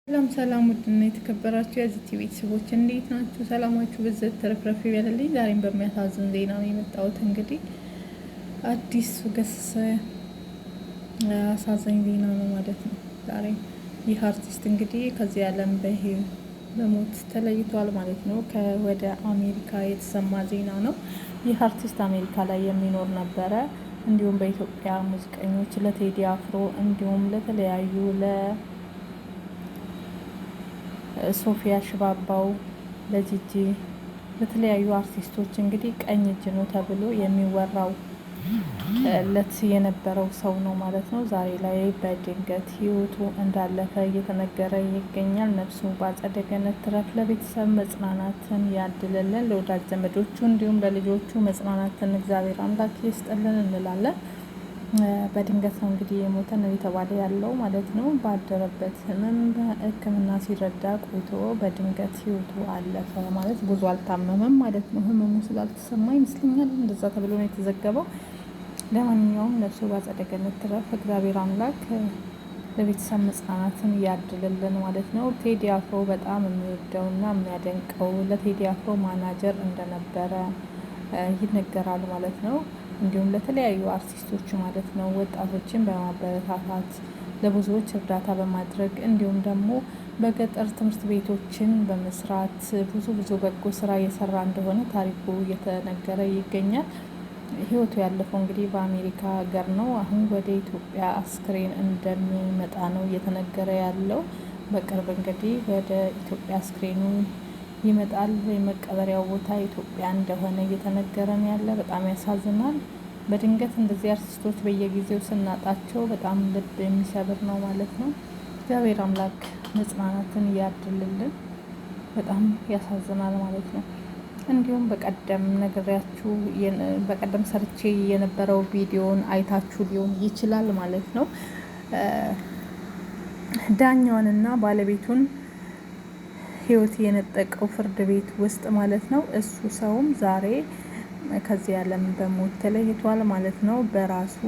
ሰላም ሰላም፣ ውድና የተከበራችሁ የዚህ ቲቪ ቤተሰቦች እንዴት ናችሁ? ሰላማችሁ ብዝት ተረፍረፍ ይበልልኝ። ዛሬም በሚያሳዝን ዜና ነው የመጣሁት። እንግዲህ አዲሱ ገሰሰ አሳዛኝ ዜና ነው ማለት ነው። ዛሬ ይህ አርቲስት እንግዲህ ከዚህ ዓለም በሞት ተለይቷል ማለት ነው። ከወደ አሜሪካ የተሰማ ዜና ነው። ይህ አርቲስት አሜሪካ ላይ የሚኖር ነበረ። እንዲሁም በኢትዮጵያ ሙዚቀኞች ለቴዲ አፍሮ እንዲሁም ለተለያዩ ሶፊያ ሽባባው ለጂጂ ለተለያዩ አርቲስቶች እንግዲህ ቀኝ እጅ ነው ተብሎ የሚወራው ለት የነበረው ሰው ነው ማለት ነው። ዛሬ ላይ በድንገት ህይወቱ እንዳለፈ እየተነገረ ይገኛል። ነፍሱ በአጸደ ገነት ትረፍ። ለቤተሰብ መጽናናትን ያድልልን፣ ለወዳጅ ዘመዶቹ እንዲሁም ለልጆቹ መጽናናትን እግዚአብሔር አምላክ ይስጥልን እንላለን። በድንገት ነው እንግዲህ የሞተ ነው የተባለ ያለው ማለት ነው። ባደረበት ህመም በሕክምና ሲረዳ ቆይቶ በድንገት ህይወቱ አለፈ ማለት ብዙ አልታመመም ማለት ነው። ህመሙ ስላልተሰማ ይመስለኛል እንደዛ ተብሎ ነው የተዘገበው። ለማንኛውም ነፍሱ በአጸደ ገነት ትረፍ። እግዚአብሔር አምላክ ለቤተሰብ መጽናናትን ያድልልን ማለት ነው። ቴዲ አፍሮ በጣም የሚወደውና የሚያደንቀው ለቴዲ አፍሮ ማናጀር እንደነበረ ይነገራል ማለት ነው። እንዲሁም ለተለያዩ አርቲስቶች ማለት ነው ወጣቶችን በማበረታታት ለብዙዎች እርዳታ በማድረግ እንዲሁም ደግሞ በገጠር ትምህርት ቤቶችን በመስራት ብዙ በጎ ስራ እየሰራ እንደሆነ ታሪኩ እየተነገረ ይገኛል። ህይወቱ ያለፈው እንግዲህ በአሜሪካ ሀገር ነው። አሁን ወደ ኢትዮጵያ አስክሬን እንደሚመጣ ነው እየተነገረ ያለው። በቅርብ እንግዲህ ወደ ኢትዮጵያ አስክሬኑ ይመጣል። የመቀበሪያው ቦታ ኢትዮጵያ እንደሆነ እየተነገረ ነው ያለ። በጣም ያሳዝናል። በድንገት እንደዚህ አርቲስቶች በየጊዜው ስናጣቸው በጣም ልብ የሚሰብር ነው ማለት ነው። እግዚአብሔር አምላክ መጽናናትን ያድልልን። በጣም ያሳዝናል ማለት ነው። እንዲሁም በቀደም ሰርቼ የነበረው ቪዲዮን አይታችሁ ሊሆን ይችላል ማለት ነው። ዳኛዋንና ባለቤቱን ህይወት የነጠቀው ፍርድ ቤት ውስጥ ማለት ነው። እሱ ሰውም ዛሬ ከዚህ ዓለም በሞት ተለይቷል ማለት ነው። በራሱ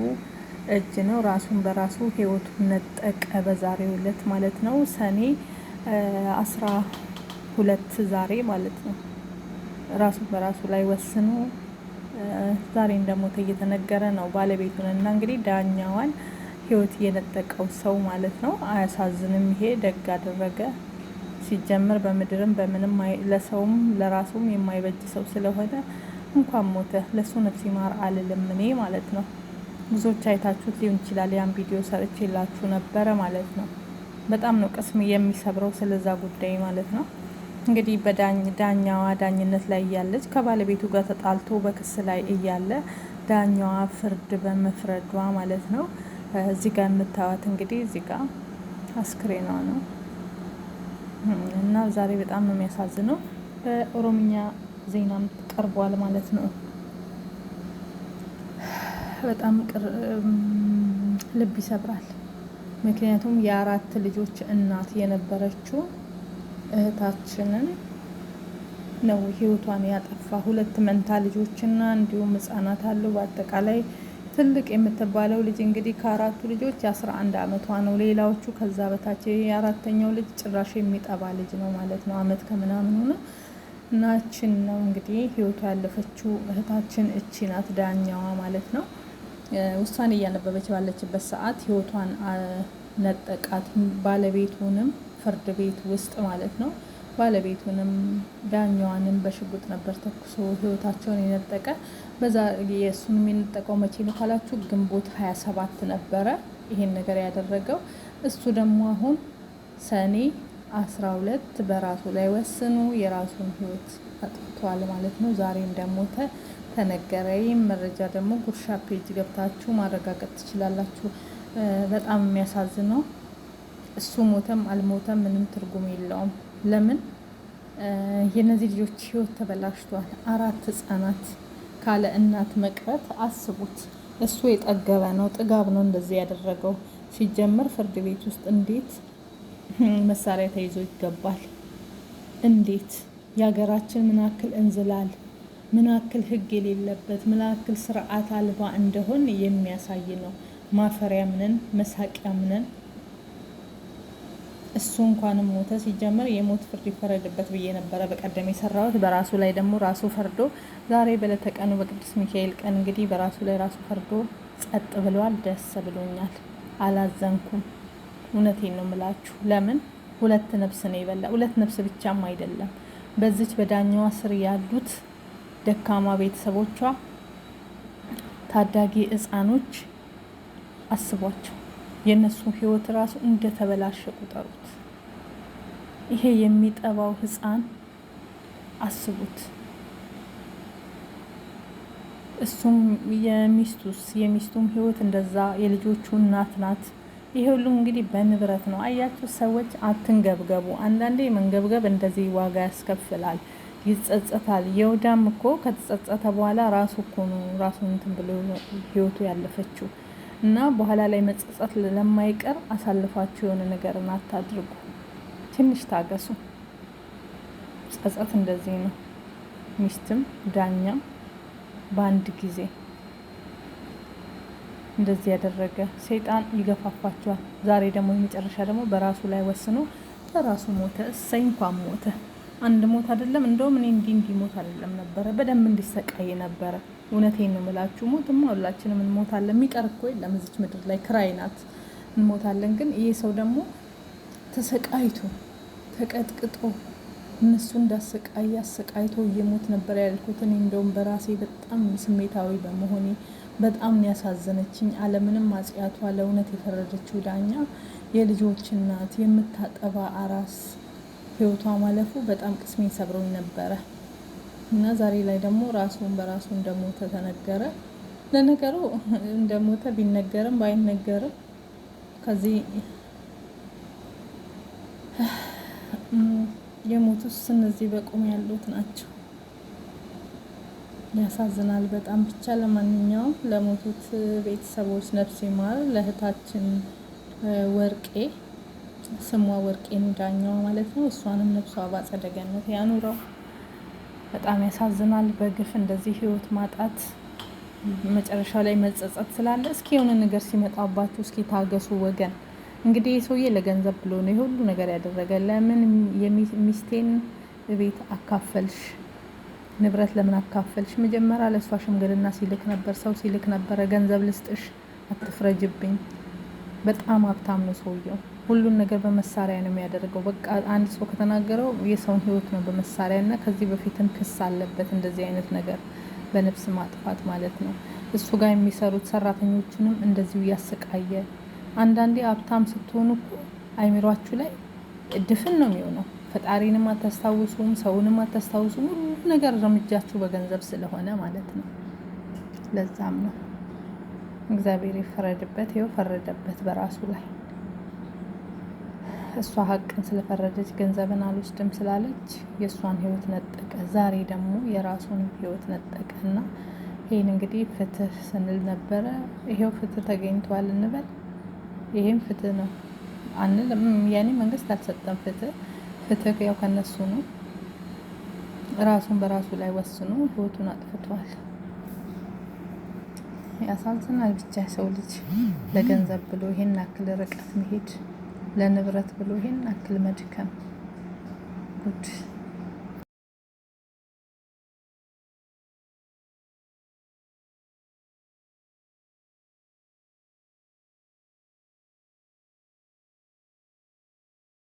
እጅ ነው ራሱን በራሱ ህይወቱን ነጠቀ በዛሬው ዕለት ማለት ነው። ሰኔ 12 ዛሬ ማለት ነው። ራሱ በራሱ ላይ ወስኖ ዛሬ እንደሞተ እየተነገረ ነው። ባለቤቱንና እንግዲህ ዳኛዋን ህይወት የነጠቀው ሰው ማለት ነው። አያሳዝንም? ይሄ ደግ አደረገ። ሲጀምር በምድርም በምንም ለሰውም ለራሱም የማይበጅ ሰው ስለሆነ እንኳን ሞተ ለሱ ነፍስ ይማር አልልም እኔ ማለት ነው። ብዙዎች አይታችሁት ሊሆን ይችላል። ያን ቪዲዮ ሰርቼላችሁ ነበረ ማለት ነው። በጣም ነው ቅስም የሚሰብረው ስለዛ ጉዳይ ማለት ነው። እንግዲህ ዳኛዋ ዳኝነት ላይ እያለች ከባለቤቱ ጋር ተጣልቶ በክስ ላይ እያለ ዳኛዋ ፍርድ በመፍረዷ ማለት ነው። እዚህ ጋር የምታዩት እንግዲህ እዚህ ጋር አስክሬኗ ነው እና ዛሬ በጣም ነው የሚያሳዝነው። በኦሮምኛ ዜናም ቀርቧል ማለት ነው። በጣም ልብ ይሰብራል። ምክንያቱም የ4 ልጆች እናት የነበረችው እህታችንን ነው ህይወቷን ያጠፋ። 2 መንታ ልጆችና እንዲሁም ህጻናት አሉ። በአጠቃላይ ትልቅ የምትባለው ልጅ እንግዲህ ከ4ቱ ልጆች 11 አመቷ ነው። ሌላዎቹ ከዛ በታች። የ4ተኛው ልጅ ጭራሽ የሚጠባ ልጅ ነው ማለት ነው። አመት ከምናምን ሆነ እና እችን ነው እንግዲህ ህይወቷ ያለፈችው እህታችን እቺ ናት ዳኛዋ ማለት ነው። ውሳኔ እያነበበች ባለችበት ሰዓት ህይወቷን ነጠቃት። ባለቤቱንም ፍርድ ቤት ውስጥ ማለት ነው። ባለቤቱንም ዳኛዋንም በሽጉጥ ነበር ተኩሶ ህይወታቸውን የነጠቀ። በዛ የእሱን የነጠቀው መቼ ነው ካላችሁ ግንቦት 27 ነበረ ይሄን ነገር ያደረገው። እሱ ደግሞ አሁን ሰኔ 12 በራሱ ላይ ወስኖ የራሱን ህይወት አጥፍቷል ማለት ነው። ዛሬ እንደሞተ ተነገረ። ይህም መረጃ ደግሞ ጉርሻ ፔጅ ገብታችሁ ማረጋገጥ ትችላላችሁ። በጣም የሚያሳዝነው እሱ ሞተም አልሞተም ምንም ትርጉም የለውም። ለምን የነዚህ ልጆች ህይወት ተበላሽቷል። 4 ህጻናት ካለ እናት መቅረት አስቡት። እሱ የጠገበ ነው፣ ጥጋብ ነው እንደዚህ ያደረገው። ሲጀመር ፍርድ ቤት ውስጥ እንዴት መሳሪያ ተይዞ ይገባል? እንዴት የሀገራችን ምን ያክል እንዝላል፣ ምን ያክል ህግ የሌለበት፣ ምን ያክል ስርዓት አልባ እንደሆን የሚያሳይ ነው። ማፈሪያ ምንን መሳቂያ ምንን እሱ እንኳንም ሞተ። ሲጀመር የሞት ፍርድ ይፈረድበት ብዬ ነበረ በቀደም የሰራሁት። በራሱ ላይ ደግሞ ራሱ ፈርዶ ዛሬ በዕለተ ቀኑ በቅዱስ ሚካኤል ቀን እንግዲህ በራሱ ላይ ራሱ ፈርዶ ጸጥ ብሏል። ደስ ብሎኛል፣ አላዘንኩም። እውነቴን ነው የምላችሁ። ለምን 2 ነፍስ ነው የበላ። 2 ነፍስ ብቻም አይደለም፣ በዚች በዳኛዋ ስር ያሉት ደካማ ቤተሰቦቿ፣ ታዳጊ ሕፃኖች አስቧቸው። የእነሱ ህይወት ራሱ እንደተበላሸ ቁጠሩት። ይሄ የሚጠባው ሕፃን አስቡት። እሱም የሚስቱም ህይወት እንደዛ፣ የልጆቹ እናት ናት። ይሄ ሁሉም እንግዲህ በንብረት ነው። አያችሁ ሰዎች አትንገብገቡ። አንዳንዴ መንገብገብ እንደዚህ ዋጋ ያስከፍላል፣ ይጸጸታል። የወዳም እኮ ከተጸጸተ በኋላ ራሱ እኮ ነው ራሱን እንትን ብሎ ህይወቱ ያለፈችው። እና በኋላ ላይ መጸጸት ለማይቀር አሳልፋችሁ የሆነ ነገርን አታድርጉ። ትንሽ ታገሱ። ጸጸት እንደዚህ ነው። ሚስትም ዳኛም በአንድ ጊዜ እንደዚህ ያደረገ ሰይጣን ይገፋፋቸዋል። ዛሬ ደግሞ የመጨረሻ ደግሞ በራሱ ላይ ወስኖ በራሱ ሞተ። እሰይ እንኳን ሞተ። አንድ ሞት አይደለም፣ እንደውም እኔ እንዲህ ሞት አይደለም ነበረ፣ በደንብ እንዲሰቃይ ነበረ። እውነቴን ነው የምላችሁ። ሞትማ ሁላችንም እንሞታለን። የሚቀር እኮ የለም እዚች ምድር ላይ፣ ክራይ ናት፣ እንሞታለን። ግን ይሄ ሰው ደግሞ ተሰቃይቶ ተቀጥቅጦ እነሱ እንዳሰቃይ አሰቃይቶ እየሞት ነበር ያልኩት። እኔ እንደውም በራሴ በጣም ስሜታዊ በመሆኔ በጣም ያሳዘነችኝ። አለምንም አጽያቷ ለእውነት የፈረደችው ዳኛ የልጆች እናት የምታጠባ አራስ ህይወቷ ማለፉ በጣም ቅስሜን ሰብሮኝ ነበረ እና ዛሬ ላይ ደግሞ ራሱን በራሱ እንደሞተ ተነገረ። ለነገሩ እንደሞተ ቢነገርም ባይነገርም ከዚህ የሞቱት እነዚህ በቁም ያሉት ናቸው። ያሳዝናል በጣም። ብቻ ለማንኛውም ለሞቱት ቤተሰቦች ነፍስ ይማር። ለእህታችን ወርቄ፣ ስሟ ወርቄ ዳኛዋ ማለት ነው፣ እሷንም ነፍሷ በአጸደ ገነት ያኑረው። በጣም ያሳዝናል። በግፍ እንደዚህ ህይወት ማጣት፣ መጨረሻው ላይ መጸጸት ስላለ እስኪ የሆነ ነገር ሲመጣባችሁ እስኪ ታገሱ ወገን። እንግዲህ ሰውዬ ለገንዘብ ብሎ ነው የሁሉ ነገር ያደረገ። ለምን ሚስቴን ቤት አካፈልሽ? ንብረት ለምን አካፈልሽ? መጀመሪያ ለእሷ ሽምግልና ሲልክ ነበር፣ ሰው ሲልክ ነበረ። ገንዘብ ልስጥሽ፣ አትፍረጅብኝ። በጣም ሀብታም ነው ሰውየው። ሁሉን ነገር በመሳሪያ ነው የሚያደርገው። በቃ አንድ ሰው ከተናገረው የሰውን ህይወት ነው በመሳሪያ እና ከዚህ በፊትም ክስ አለበት እንደዚህ አይነት ነገር በነፍስ ማጥፋት ማለት ነው። እሱ ጋር የሚሰሩት ሰራተኞችንም እንደዚሁ እያሰቃየ። አንዳንዴ ሀብታም ስትሆኑ እኮ አይምሯችሁ ላይ ድፍን ነው የሚሆነው። ፈጣሪንም አታስታውሱም፣ ሰውንም አታስታውሱም። ሁሉ ነገር እርምጃችሁ በገንዘብ ስለሆነ ማለት ነው። ለዛም ነው እግዚአብሔር ይፈረድበት። ይኸው ፈረደበት በራሱ ላይ። እሷ ሀቅን ስለፈረደች ገንዘብን አልወስድም ስላለች የእሷን ህይወት ነጠቀ። ዛሬ ደግሞ የራሱን ህይወት ነጠቀ እና ይህን እንግዲህ ፍትህ ስንል ነበረ። ይሄው ፍትህ ተገኝቷል እንበል። ይሄም ፍትህ ነው አንልም። ያኔ መንግስት አልሰጠም ፍትህ። ፍትህ ያው ከነሱ ነው። ራሱን በራሱ ላይ ወስኖ ህይወቱን አጥፍቷል። ያሳዝናል። ብቻ ሰው ልጅ ለገንዘብ ብሎ ይሄን አክል ርቀት መሄድ፣ ለንብረት ብሎ ይሄን አክል መድከም ጉድ